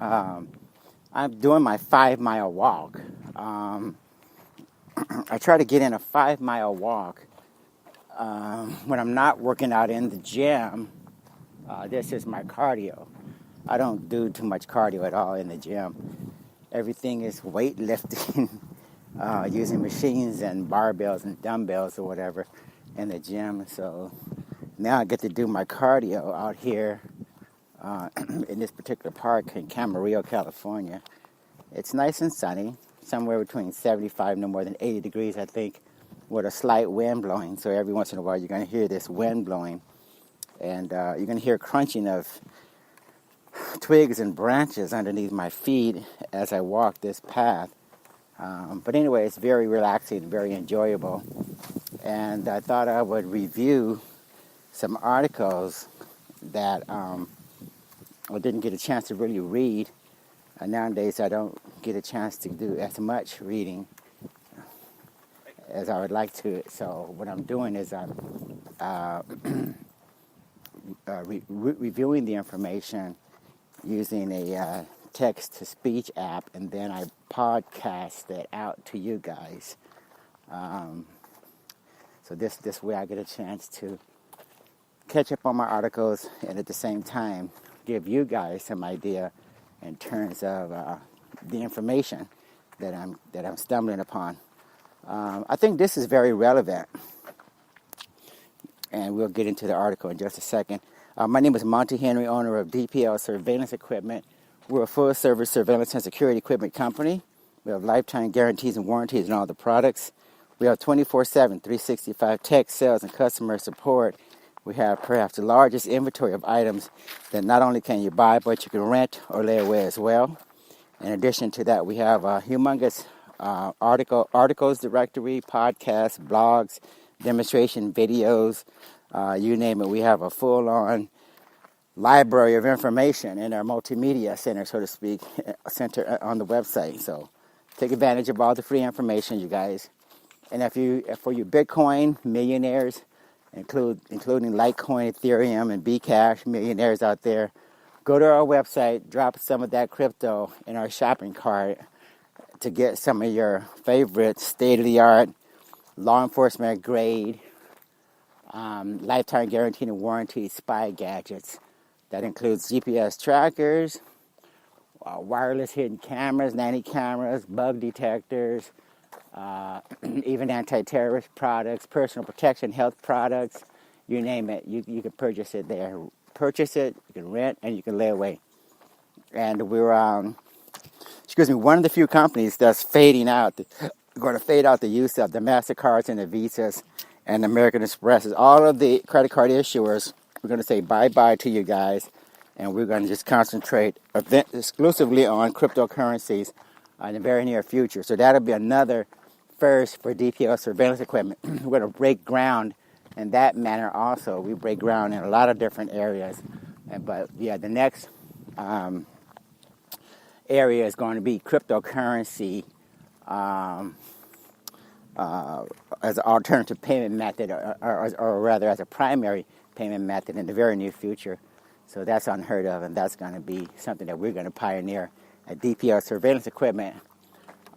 I'm doing my 5-mile walk. I try to get in a 5-mile walk when I'm not working out in the gym. This is my cardio. I don't do too much cardio at all in the gym. Everything is weightlifting, using machines and barbells and dumbbells or whatever in the gym. So now I get to do my cardio out here in this particular park in Camarillo, California. It's nice and sunny, somewhere between 75, no more than 80 degrees, I think, with a slight wind blowing. So every once in a while you're going to hear this wind blowing, and you're going to hear crunching of twigs and branches underneath my feet as I walk this path. But anyway, it's very relaxing, very enjoyable. And I thought I would review some articles that I didn't get a chance to really read. Nowadays, I don't get a chance to do as much reading as I would like to. So what I'm doing is I'm reviewing the information using a text-to-speech app, and then I podcast it out to you guys. So this way I get a chance to catch up on my articles and at the same time give you guys some idea in terms of the information that I'm stumbling upon. I think this is very relevant, and we'll get into the article in just a second. My name is Monty Henry, owner of DPL Surveillance Equipment. We're a full-service surveillance and security equipment company. We have lifetime guarantees and warranties on all the products. We have 24/7, 365 tech sales and customer support. We have perhaps the largest inventory of items that not only can you buy, but you can rent or lay away as well. In addition to that, we have a humongous articles directory, podcasts, blogs, demonstration videos, you name it. We have a full-on library of information in our multimedia center, so to speak, center on the website. So take advantage of all the free information, you guys. And for you Bitcoin millionaires, including Litecoin, Ethereum, and Bcash millionaires out there, go to our website, drop some of that crypto in our shopping cart to get some of your favorite state-of-the-art, law enforcement grade, lifetime guaranteed and warranty spy gadgets. That includes GPS trackers, wireless hidden cameras, nanny cameras, bug detectors, even anti-terrorist products, personal protection, health products, you name it. You can purchase it there. Purchase it, you can rent, and you can lay away. And we're, one of the few companies that's going to fade out the use of the MasterCards and the Visas and American Expresses. All of the credit card issuers, we're going to say bye-bye to you guys, and we're going to just concentrate exclusively on cryptocurrencies in the very near future. So that'll be another first for DPL surveillance equipment. We're going to break ground in that manner also. We break ground in a lot of different areas. But yeah, the next area is going to be cryptocurrency as an alternative payment method, or rather as a primary payment method in the very near future. So that's unheard of, and that's going to be something that we're going to pioneer at DPL Surveillance Equipment.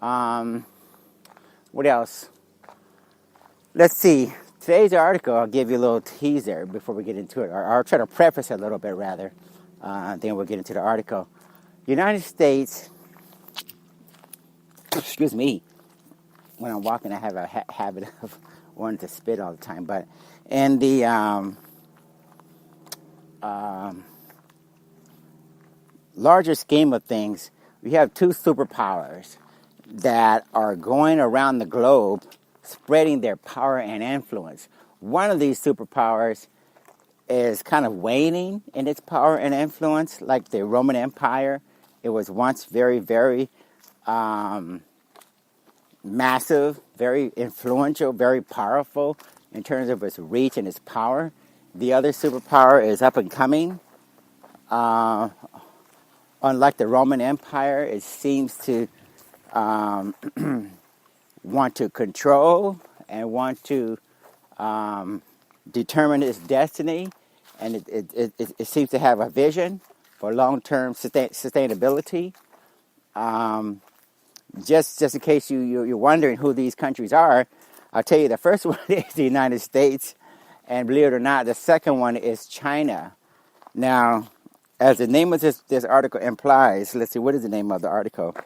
What else? Let's see. Today's article, I'll give you a little teaser before we get into it, or I'll try to preface it a little bit rather, then we'll get into the article. United States, excuse me, when I'm walking I have a habit of wanting to spit all the time, but in the larger scheme of things, we have two superpowers that are going around the globe spreading their power and influence. One of these superpowers is kind of waning in its power and influence, like the Roman Empire. It was once very, very massive, very influential, very powerful in terms of its reach and its power. The other superpower is up and coming. Unlike the Roman Empire, it seems to want to control and want to determine its destiny, and it seems to have a vision for long-term sustainability. Just in case you're wondering who these countries are, I'll tell you the first one is the United States, and believe it or not, the second one is China. Now, as the name of this article implies, let's see, what is the name of the article?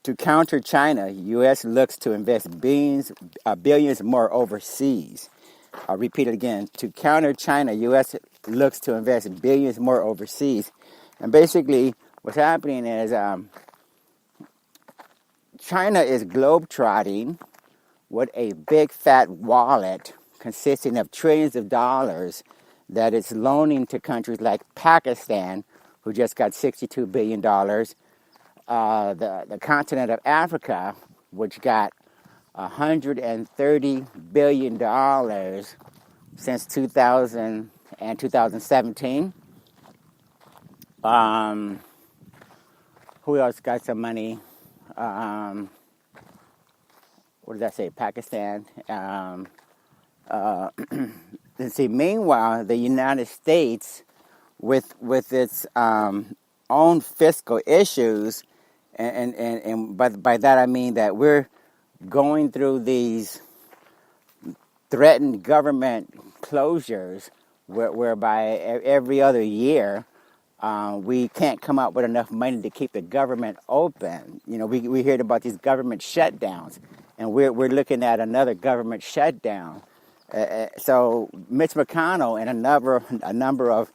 To counter China, U.S. looks to invest billions more overseas. I'll repeat it again. To counter China, U.S. looks to invest billions more overseas. And basically, what's happening is China is globetrotting with a big fat wallet consisting of trillions of dollars that it's loaning to countries like Pakistan, who just got $62 billion, the continent of Africa, which got $130 billion since 2000 and 2017. Who else got some money? What did I say? Pakistan. Let's see. Meanwhile, the United States, with its own fiscal issues, and by that I mean that we're going through these threatened government closures, whereby every other year we can't come up with enough money to keep the government open. You know, we heard about these government shutdowns, and we're looking at another government shutdown. So Mitch McConnell and a number of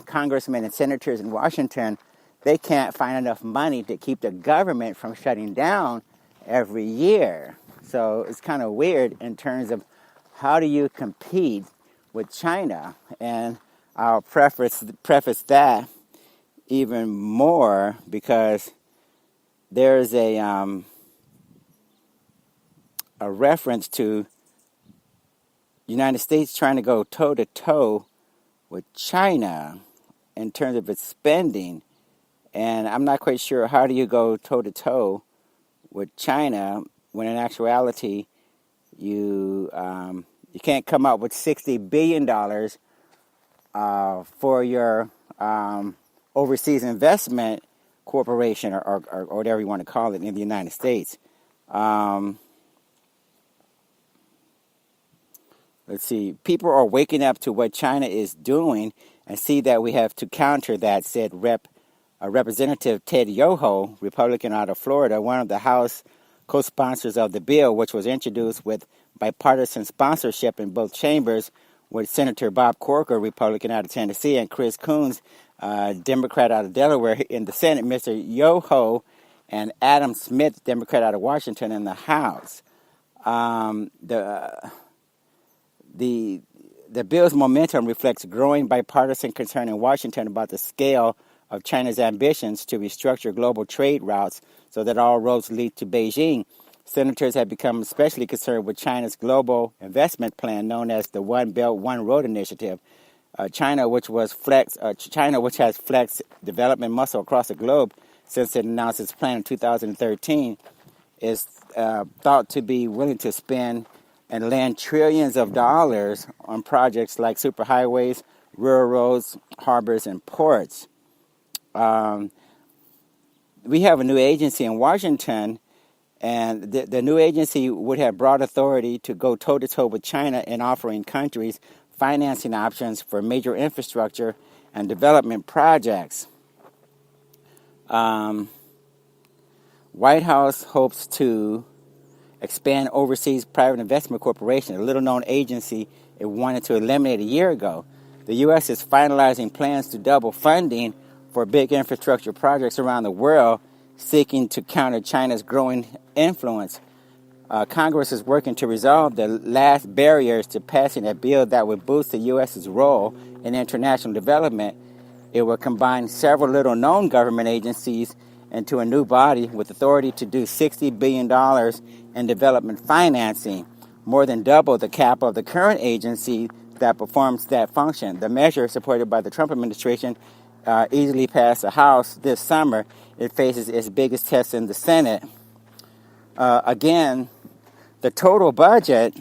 congressmen and senators in Washington, they can't find enough money to keep the government from shutting down every year. So it's kind of weird in terms of how do you compete with China? And I'll preface that even more because there's a reference to United States trying to go toe-to-toe with China in terms of its spending. And I'm not quite sure how do you go toe-to-toe with China when in actuality you can't come up with $60 billion for your Overseas Investment Corporation or whatever you want to call it in the United States. Let's see. People are waking up to what China is doing and see that we have to counter that, said Representative Ted Yoho, Republican out of Florida, one of the House co-sponsors of the bill, which was introduced with bipartisan sponsorship in both chambers, with Senator Bob Corker, Republican out of Tennessee, and Chris Coons, Democrat out of Delaware in the Senate, Mr. Yoho, and Adam Smith, Democrat out of Washington in the House. The bill's momentum reflects growing bipartisan concern in Washington about the scale of China's ambitions to restructure global trade routes so that all roads lead to Beijing. Senators have become especially concerned with China's global investment plan known as the One Belt, One Road initiative. China, which has flexed development muscle across the globe since it announced its plan in 2013, is thought to be willing to spend and lend trillions of dollars on projects like superhighways, rural roads, harbors, and ports. We have a new agency in Washington, and the new agency would have broad authority to go toe-to-toe with China in offering countries financing options for major infrastructure and development projects. White House hopes to expand Overseas Private Investment Corporation, a little-known agency it wanted to eliminate a year ago. The U.S. is finalizing plans to double funding for big infrastructure projects around the world, seeking to counter China's growing influence. Congress is working to resolve the last barriers to passing a bill that would boost the U.S.'s role in international development. It will combine several little-known government agencies into a new body with authority to do $60 billion in development financing, more than double the cap of the current agency that performs that function. The measure, supported by the Trump administration, easily passed the House this summer. It faces its biggest test in the Senate. Again, the total budget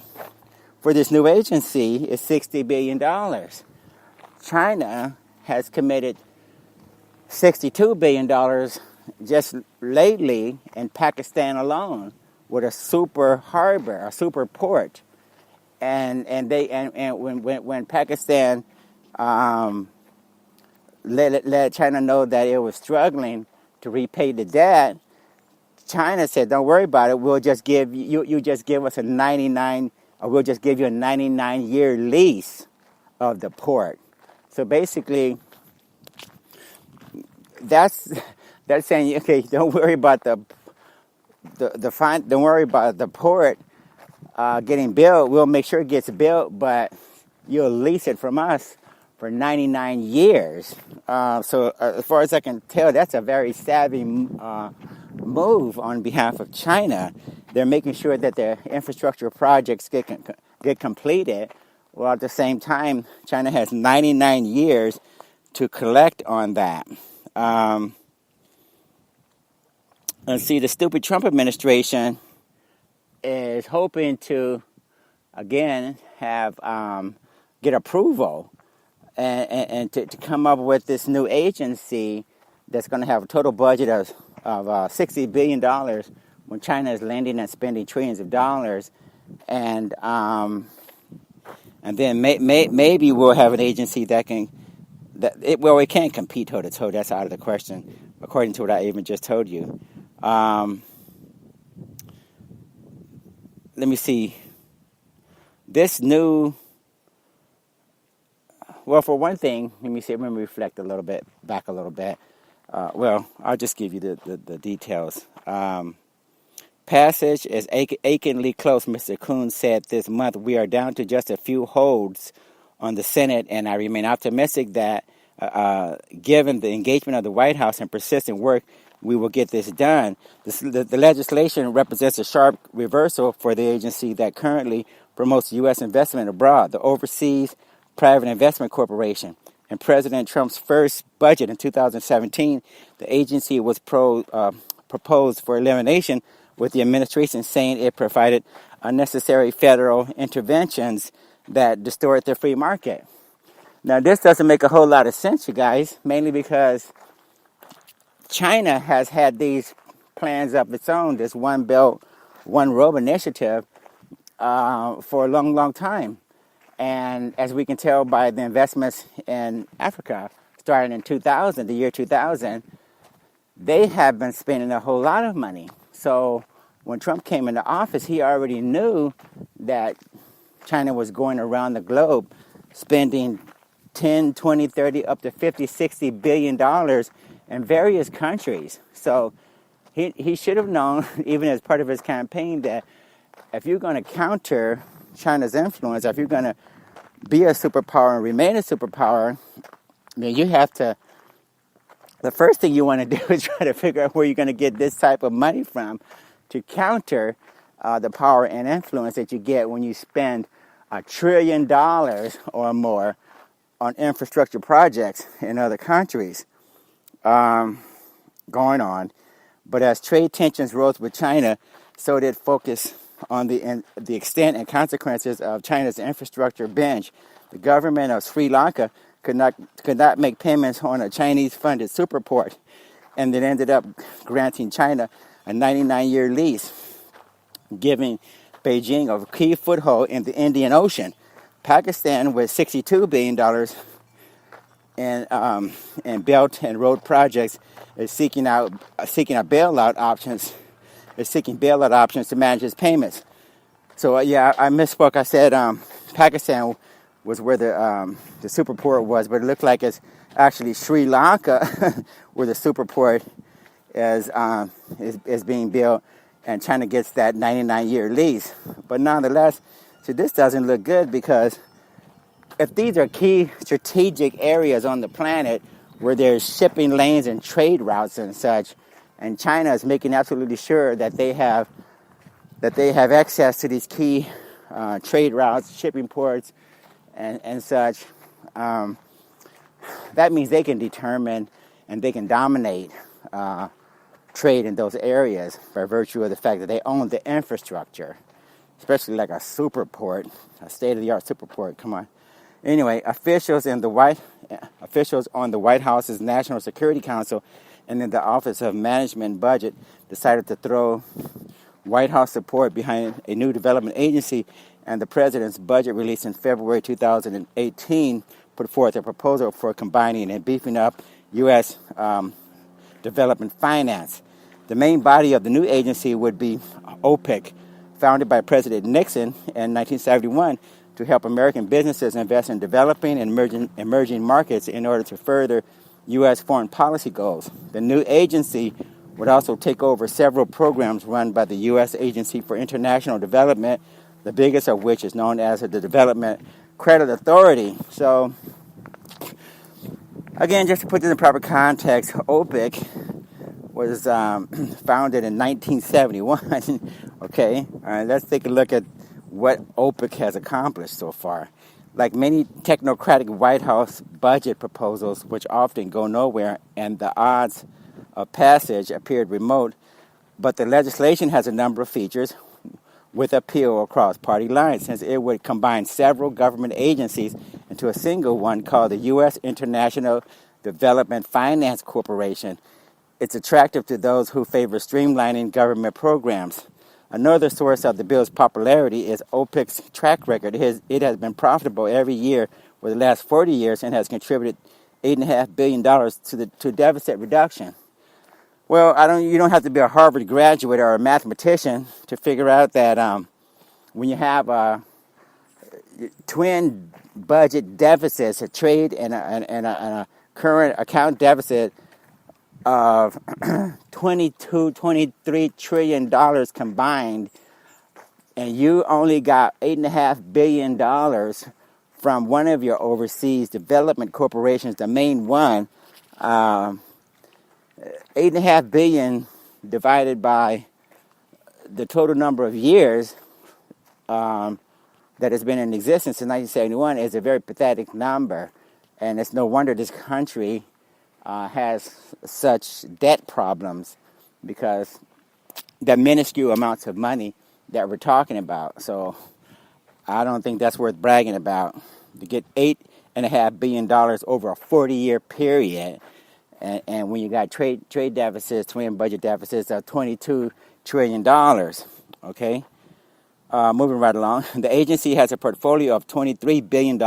for this new agency is $60 billion. China has committed $62 billion just lately in Pakistan alone with a super harbor, a super port. And when Pakistan let China know that it was struggling to repay the debt, China said, "Don't worry about it. We'll just give you just give us a 99, or we'll just give you a 99-year lease of the port." So basically, that's saying, okay, don't worry about don't worry about the port getting built. We'll make sure it gets built, but you'll lease it from us for 99 years. So as far as I can tell, that's a very savvy move on behalf of China. They're making sure that their infrastructure projects get completed, while at the same time, China has 99 years to collect on that. Let's see, the stupid Trump administration is hoping to, again, have get approval and to come up with this new agency that's going to have a total budget of $60 billion when China is lending and spending trillions of dollars. And then maybe we'll have an agency that can, it can't compete toe to toe. That's out of the question, according to what I even just told you. Let me see. This new, well, for one thing, let me reflect a little bit, back a little bit. I'll just give you the details. Passage is achingly close, Mr. Coons said this month. We are down to just a few holds on the Senate, and I remain optimistic that given the engagement of the White House and persistent work, we will get this done. The legislation represents a sharp reversal for the agency that currently promotes U.S. investment abroad, the Overseas Private Investment Corporation. In President Trump's first budget in 2017, the agency was proposed for elimination, with the administration saying it provided unnecessary federal interventions that distort the free market. Now, this doesn't make a whole lot of sense, you guys, mainly because China has had these plans of its own, this One Belt, One Road initiative, for a long, long time. And as we can tell by the investments in Africa, starting in the year 2000, they have been spending a whole lot of money. So when Trump came into office, he already knew that China was going around the globe spending 10, 20, 30, up to 50, 60 billion dollars in various countries. So he should have known, even as part of his campaign, that if you're going to counter China's influence, if you're going to be a superpower and remain a superpower, then you have to, the first thing you want to do is try to figure out where you're going to get this type of money from to counter the power and influence that you get when you spend $1 trillion or more on infrastructure projects in other countries going on. But as trade tensions rose with China, so did focus on the extent and consequences of China's infrastructure binge. The government of Sri Lanka could not make payments on a Chinese-funded superport, and it ended up granting China a 99-year lease, giving Beijing a key foothold in the Indian Ocean. Pakistan, with $62 billion in belt and road projects, is seeking bailout options to manage its payments. So I misspoke. I said Pakistan was where the superport was, but it looked like it's actually Sri Lanka where the superport is being built, and China gets that 99-year lease. But nonetheless, so this doesn't look good, because if these are key strategic areas on the planet where there's shipping lanes and trade routes and such, and China is making absolutely sure that they have access to these key trade routes, shipping ports, and such, that means they can determine and they can dominate trade in those areas by virtue of the fact that they own the infrastructure, especially like a superport, a state-of-the-art superport. Come on. Anyway, officials on the White House's National Security Council and in the Office of Management and Budget decided to throw White House support behind a new development agency, and the president's budget release in February 2018 put forth a proposal for combining and beefing up U.S. Development finance. The main body of the new agency would be OPIC, founded by President Nixon in 1971 to help American businesses invest in developing and emerging markets in order to further U.S. foreign policy goals. The new agency would also take over several programs run by the U.S. Agency for International Development, the biggest of which is known as the Development Credit Authority. So, again, just to put this in proper context, OPIC was founded in 1971. Okay, all right, let's take a look at what OPIC has accomplished so far. Like many technocratic White House budget proposals, which often go nowhere and the odds of passage appeared remote, but the legislation has a number of features with appeal across party lines, since it would combine several government agencies into a single one called the U.S. International Development Finance Corporation. It's attractive to those who favor streamlining government programs. Another source of the bill's popularity is OPIC's track record. It has been profitable every year for the last 40 years and has contributed $8.5 billion to deficit reduction. Well, you don't have to be a Harvard graduate or a mathematician to figure out that when you have twin budget deficits, a trade and a current account deficit of $23 trillion combined, and you only got $8.5 billion from one of your overseas development corporations, the main one, $8.5 billion divided by the total number of years that has been in existence since 1971 is a very pathetic number, and it's no wonder this country has such debt problems, because the minuscule amounts of money that we're talking about. So I don't think that's worth bragging about. To get $8.5 billion over a 40-year period, and when you got trade deficits, twin budget deficits of $22 trillion, okay? Moving right along, the agency has a portfolio of $23 billion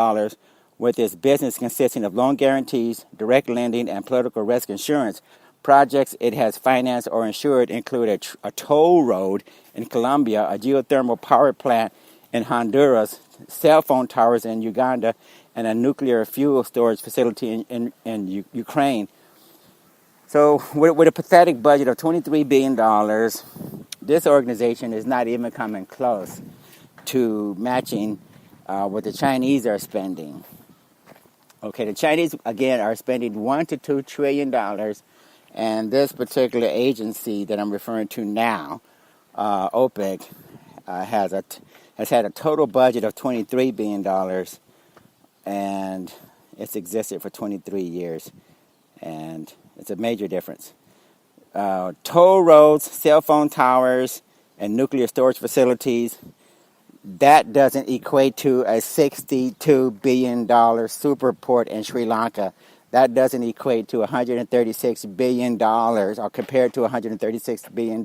with its business consisting of loan guarantees, direct lending, and political risk insurance. Projects it has financed or insured include a toll road in Colombia, a geothermal power plant in Honduras, cell phone towers in Uganda, and a nuclear fuel storage facility in Ukraine. So with a pathetic budget of $23 billion, this organization is not even coming close to matching what the Chinese are spending. Okay, the Chinese, again, are spending $1 to $2 trillion, and this particular agency that I'm referring to now, OPIC, has had a total budget of $23 billion, and it's existed for 23 years, and it's a major difference. Toll roads, cell phone towers, and nuclear storage facilities, that doesn't equate to a $62 billion super port in Sri Lanka. That doesn't equate to $136 billion, or compared to $136 billion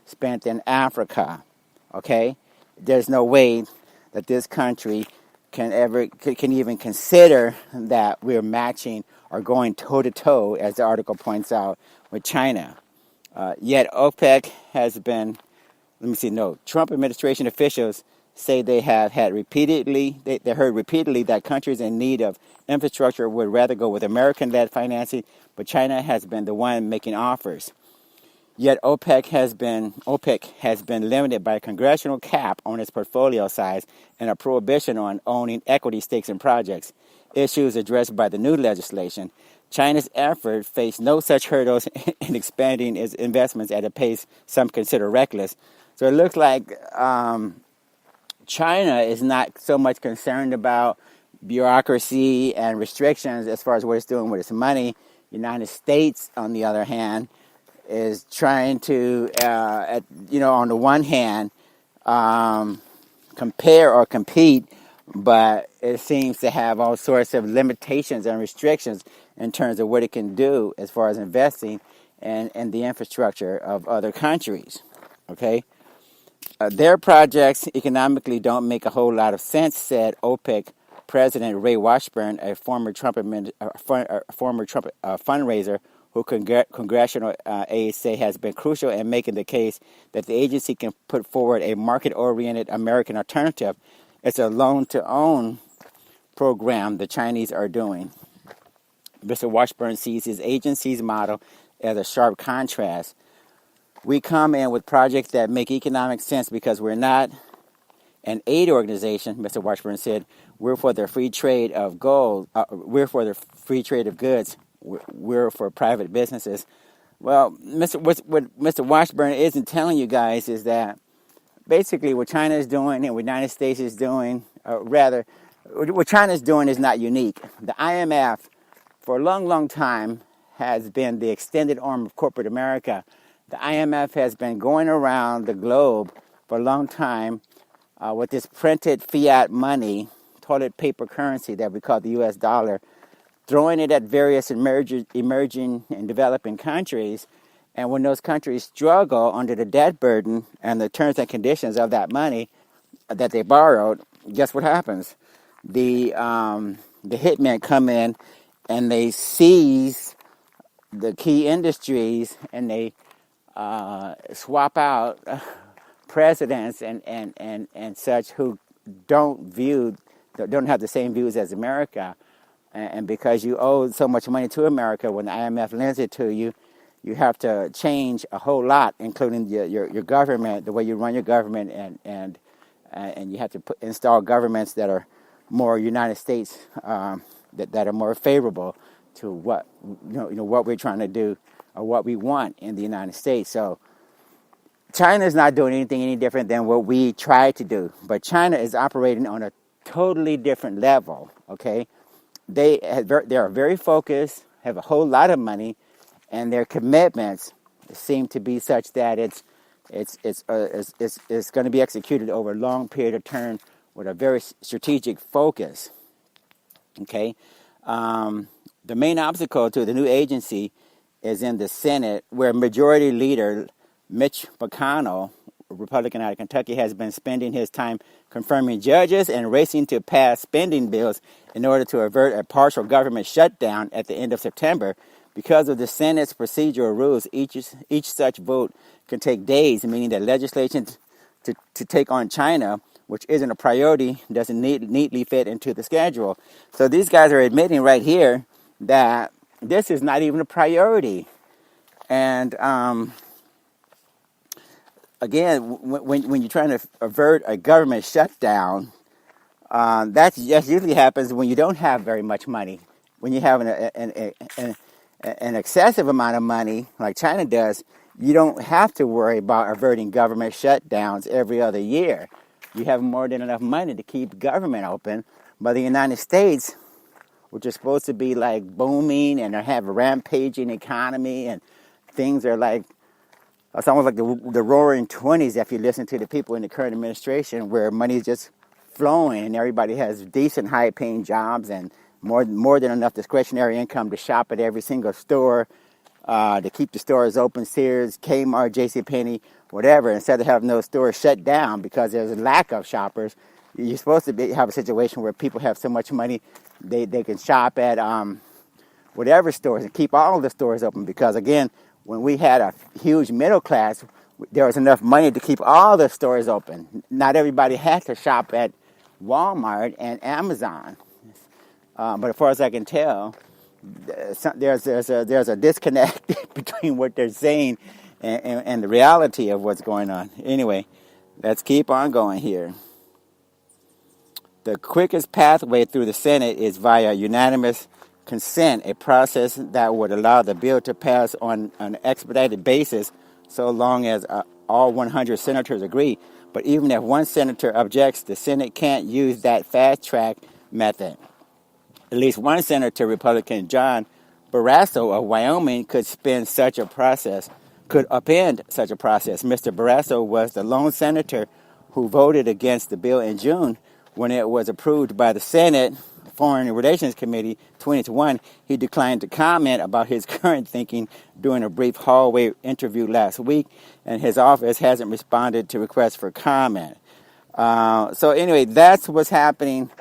spent in Africa. Okay? There's no way that this country can even consider that we're matching or going toe-to-toe, as the article points out, with China. Yet OPEC has been, Trump administration officials say they have heard repeatedly that countries in need of infrastructure would rather go with American-led financing, but China has been the one making offers. Yet OPEC has been limited by a congressional cap on its portfolio size and a prohibition on owning equity stakes in projects, issues addressed by the new legislation. China's effort faced no such hurdles in expanding its investments at a pace some consider reckless. So it looks like China is not so much concerned about bureaucracy and restrictions as far as what it's doing with its money. The United States, on the other hand, is trying to, on the one hand, compare or compete but it seems to have all sorts of limitations and restrictions in terms of what it can do as far as investing and the infrastructure of other countries. Okay? Their projects economically don't make a whole lot of sense, said OPEC President Ray Washburn, a former Trump fundraiser who congressional aides say has been crucial in making the case that the agency can put forward a market-oriented American alternative. It's a loan-to-own program the Chinese are doing. Mr. Washburn sees his agency's model as a sharp contrast. We come in with projects that make economic sense because we're not an aid organization, Mr. Washburn said. We're for the free trade of gold. We're for the free trade of goods. We're for private businesses. Well, what Mr. Washburn isn't telling you guys is that basically what China is doing and what the United States is doing, what China is doing is not unique. The IMF, for a long, long time, has been the extended arm of corporate America. The IMF has been going around the globe for a long time with this printed fiat money, toilet paper currency that we call the U.S. dollar, throwing it at various emerging and developing countries. And when those countries struggle under the debt burden and the terms and conditions of that money that they borrowed, guess what happens? The hitmen come in and they seize the key industries and they swap out presidents and such who don't have the same views as America. And because you owe so much money to America, when the IMF lends it to you, you have to change a whole lot, including your government, the way you run your government, and you have to install governments that are more United States, that are more favorable to what what we're trying to do or what we want in the United States. So China is not doing anything any different than what we try to do, but China is operating on a totally different level. Okay, they are very focused, have a whole lot of money, and their commitments seem to be such that it's going to be executed over a long period of time with a very strategic focus. Okay, the main obstacle to the new agency is in the Senate, where Majority Leader Mitch McConnell, a Republican out of Kentucky, has been spending his time confirming judges and racing to pass spending bills in order to avert a partial government shutdown at the end of September. Because of the Senate's procedural rules, each such vote can take days, meaning that legislation to take on China, which isn't a priority, doesn't neatly fit into the schedule. So these guys are admitting right here that this is not even a priority. And again, when you're trying to avert a government shutdown, that usually happens when you don't have very much money. When you have an excessive amount of money, like China does, you don't have to worry about averting government shutdowns every other year. You have more than enough money to keep government open. But the United States, which is supposed to be like booming and have a rampaging economy, and things are like, it's almost like the roaring 20s if you listen to the people in the current administration, where money is just flowing and everybody has decent high-paying jobs and more than enough discretionary income to shop at every single store, to keep the stores open, Sears, Kmart, JCPenney, whatever, instead of having those stores shut down because there's a lack of shoppers. You're supposed to have a situation where people have so much money they can shop at whatever stores and keep all the stores open, because, again, when we had a huge middle class, there was enough money to keep all the stores open. Not everybody had to shop at Walmart and Amazon. But as far as I can tell, there's a disconnect between what they're saying and the reality of what's going on. Anyway, let's keep on going here. The quickest pathway through the Senate is via unanimous consent, a process that would allow the bill to pass on an expedited basis so long as all 100 senators agree. But even if one senator objects, the Senate can't use that fast-track method. At least one senator, Republican John Barrasso of Wyoming, could upend such a process. Mr. Barrasso was the lone senator who voted against the bill in June when it was approved by the Senate Foreign Relations Committee 2021, he declined to comment about his current thinking during a brief hallway interview last week, and his office hasn't responded to requests for comment. So anyway, that's what's happening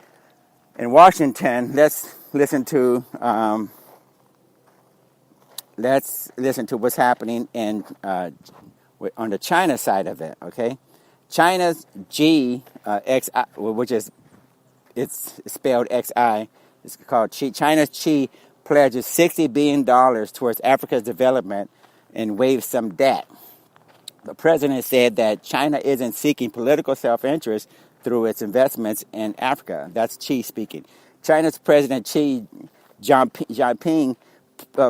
in Washington. Let's listen to what's happening in on the China side of it. Okay, China's Xi, which is it's spelled XI. It's called Xi. China's Xi pledges $60 billion towards Africa's development and waives some debt. The president said that China isn't seeking political self-interest through its investments in Africa. That's Xi speaking. China's President Xi Jinping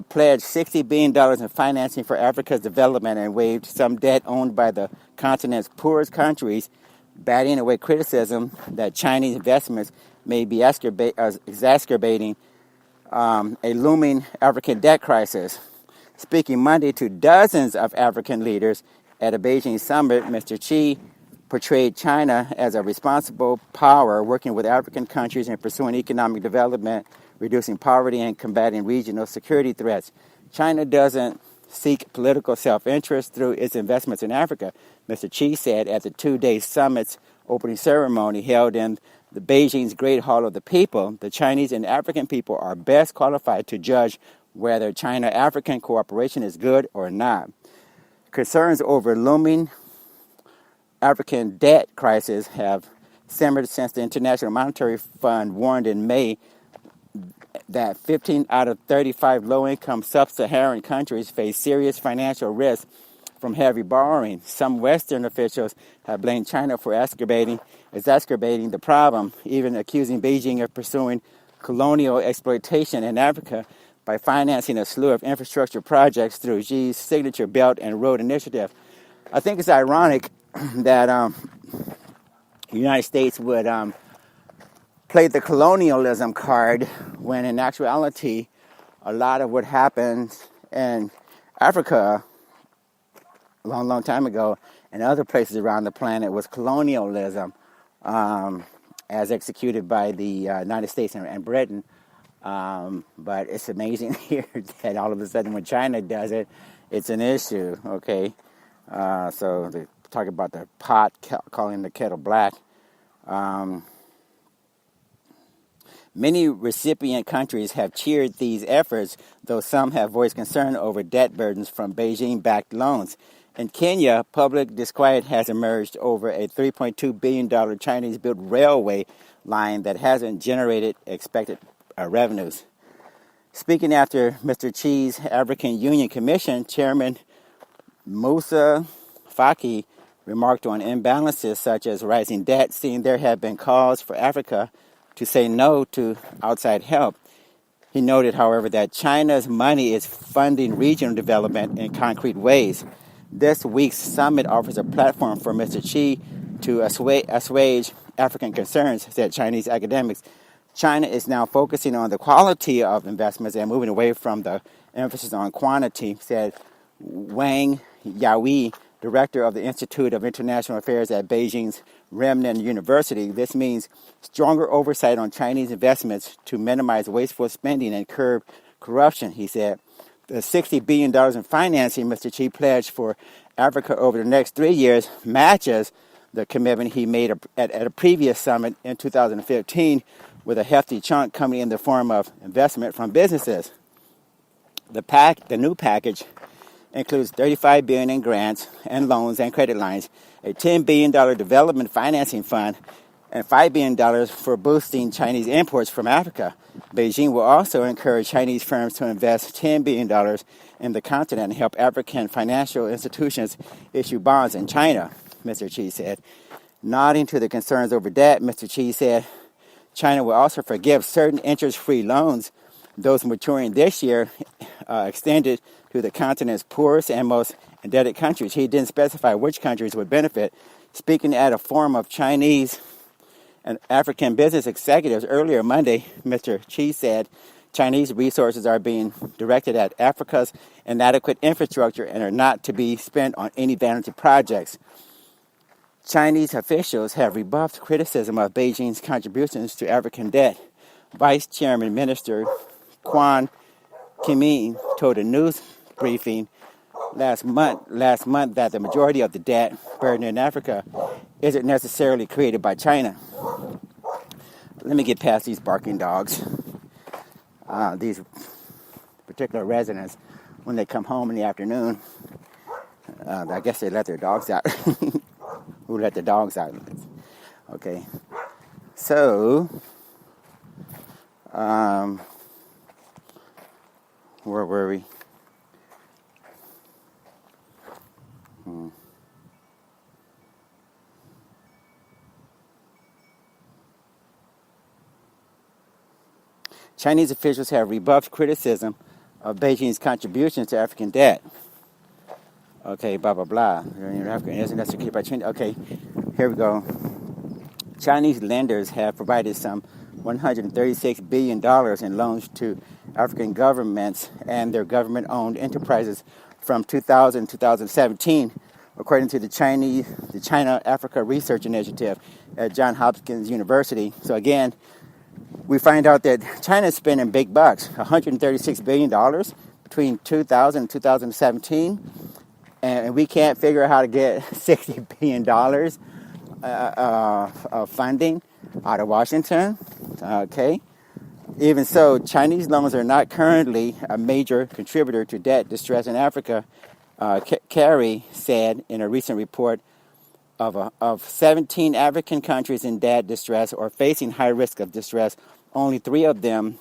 pledged $60 billion in financing for Africa's development and waived some debt owned by the continent's poorest countries, batting away criticism that Chinese investments may be exacerbating a looming African debt crisis. Speaking Monday to dozens of African leaders at a Beijing summit, Mr. Xi portrayed China as a responsible power working with African countries in pursuing economic development, reducing poverty, and combating regional security threats. China doesn't seek political self-interest through its investments in Africa, Mr. Xi said at the two-day summit's opening ceremony held in the Beijing's Great Hall of the People. The Chinese and African people are best qualified to judge whether China-African cooperation is good or not. Concerns over looming African debt crisis have simmered since the International Monetary Fund warned in May that 15 out of 35 low-income sub-Saharan countries face serious financial risk from heavy borrowing. Some Western officials have blamed China for exacerbating the problem, even accusing Beijing of pursuing colonial exploitation in Africa by financing a slew of infrastructure projects through Xi's signature Belt and Road Initiative. I think it's ironic that the United States would play the colonialism card when in actuality a lot of what happened in Africa a long time ago and other places around the planet was colonialism as executed by the United States and Britain. But it's amazing here that all of a sudden when China does it, it's an issue, okay? So they talk about the pot calling the kettle black. Many recipient countries have cheered these efforts, though some have voiced concern over debt burdens from Beijing-backed loans. In Kenya, public disquiet has emerged over a $3.2 billion Chinese-built railway line that hasn't generated expected revenues. Speaking after Mr. Xi's African Union Commission, Chairman Musa Faki remarked on imbalances such as rising debt, saying there have been calls for Africa to say no to outside help. He noted, however, that China's money is funding regional development in concrete ways. This week's summit offers a platform for Mr. Xi to assuage African concerns, said Chinese academics. China is now focusing on the quality of investments and moving away from the emphasis on quantity, said Wang Yaoi, director of the Institute of International Affairs at Beijing's Renmin University. This means stronger oversight on Chinese investments to minimize wasteful spending and curb corruption, he said. The $60 billion in financing Mr. Xi pledged for Africa over the next 3 years matches the commitment he made at a previous summit in 2015, with a hefty chunk coming in the form of investment from businesses. The new package includes $35 billion in grants and loans and credit lines, a $10 billion development financing fund, and $5 billion for boosting Chinese imports from Africa. Beijing will also encourage Chinese firms to invest $10 billion in the continent and help African financial institutions issue bonds in China, Mr. Xi said. Nodding to the concerns over debt, Mr. Xi said China will also forgive certain interest-free loans, those maturing this year, extended to the continent's poorest and most indebted countries. He didn't specify which countries would benefit. Speaking at a forum of Chinese and African business executives earlier Monday, Mr. Xi said Chinese resources are being directed at Africa's inadequate infrastructure and are not to be spent on any vanity projects. Chinese officials have rebuffed criticism of Beijing's contributions to African debt. Vice Chairman Minister Quan Kimi told a news briefing last month that the majority of the debt burden in Africa isn't necessarily created by China. Let me get past these barking dogs. These particular residents, when they come home in the afternoon, I guess they let their dogs out. Who let the dogs out? Okay. So, where were we? Chinese officials have rebuffed criticism of Beijing's contributions to African debt. Okay, blah, blah, blah. African isn't necessarily by China. Okay, here we go. Chinese lenders have provided some $136 billion in loans to African governments and their government-owned enterprises from 2000 to 2017, according to the China Africa Research Initiative at Johns Hopkins University. So again, we find out that China is spending big bucks, $136 billion between 2000 and 2017, and we can't figure out how to get $60 billion of funding out of Washington. Okay. Even so, Chinese loans are not currently a major contributor to debt distress in Africa, Kerry said in a recent report. Of 17 African countries in debt distress or facing high risk of distress, only 3 of them,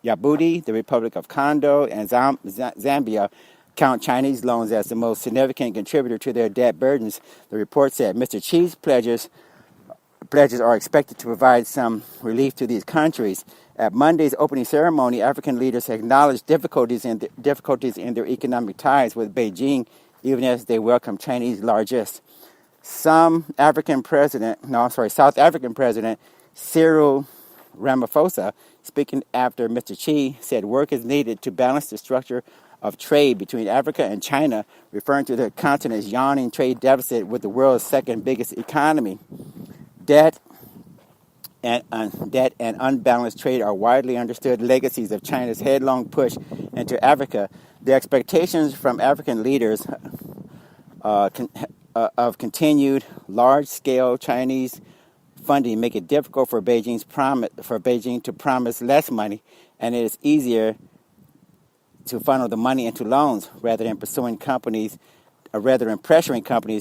Djibouti, the Republic of Congo, and Zambia, count Chinese loans as the most significant contributor to their debt burdens. The report said Mr. Xi's pledges are expected to provide some relief to these countries. At Monday's opening ceremony, African leaders acknowledged difficulties in their economic ties with Beijing, even as they welcome Chinese largesse. South African President Cyril Ramaphosa, speaking after Mr. Xi, said work is needed to balance the structure of trade between Africa and China, referring to the continent's yawning trade deficit with the world's second biggest economy. Debt and unbalanced trade are widely understood legacies of China's headlong push into Africa. The expectations from African leaders of continued large-scale Chinese funding make it difficult for Beijing to promise less money, and it is easier to funnel the money into loans rather than pressuring companies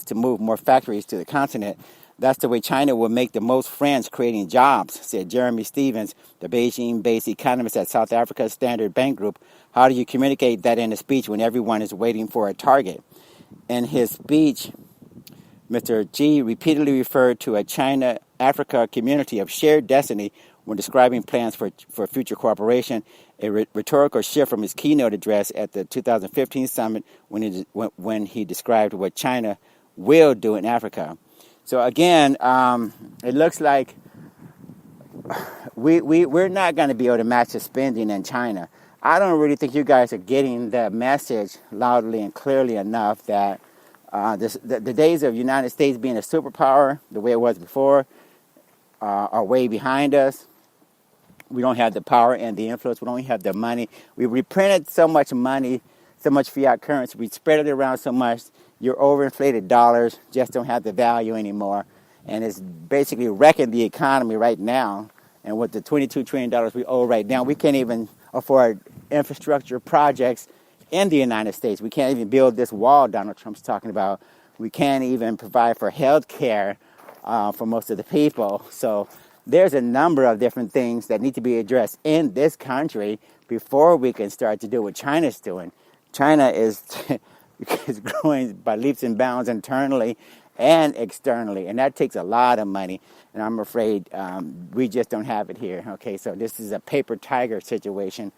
to move more factories to the continent. That's the way China will make the most friends creating jobs, said Jeremy Stevens, the Beijing-based economist at South Africa's Standard Bank Group. How do you communicate that in a speech when everyone is waiting for a target? In his speech, Mr. Xi repeatedly referred to a China-Africa community of shared destiny when describing plans for future cooperation, a rhetorical shift from his keynote address at the 2015 summit when he described what China will do in Africa. So again, it looks like we're not going to be able to match the spending in China. I don't really think you guys are getting the message loudly and clearly enough that the days of the United States being a superpower, the way it was before, are way behind us. We don't have the power and the influence. We don't have the money. We reprinted so much money, so much fiat currency. We spread it around so much. Your overinflated dollars just don't have the value anymore. And it's basically wrecking the economy right now. And with the $22 trillion we owe right now, we can't even afford infrastructure projects in the United States. We can't even build this wall Donald Trump's talking about. We can't even provide for health care for most of the people. So there's a number of different things that need to be addressed in this country before we can start to do what China's doing. China is growing by leaps and bounds internally and externally, and that takes a lot of money, and I'm afraid we just don't have it here. Okay, so this is a paper tiger situation,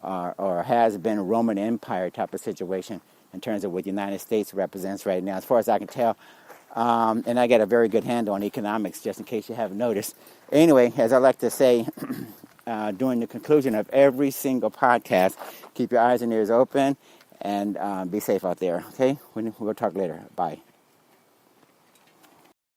or has been a Roman Empire type of situation in terms of what the United States represents right now, as far as I can tell. And I get a very good handle on economics, just in case you haven't noticed. Anyway, as I like to say during the conclusion of every single podcast, keep your eyes and ears open and be safe out there, okay? We'll talk later. Bye.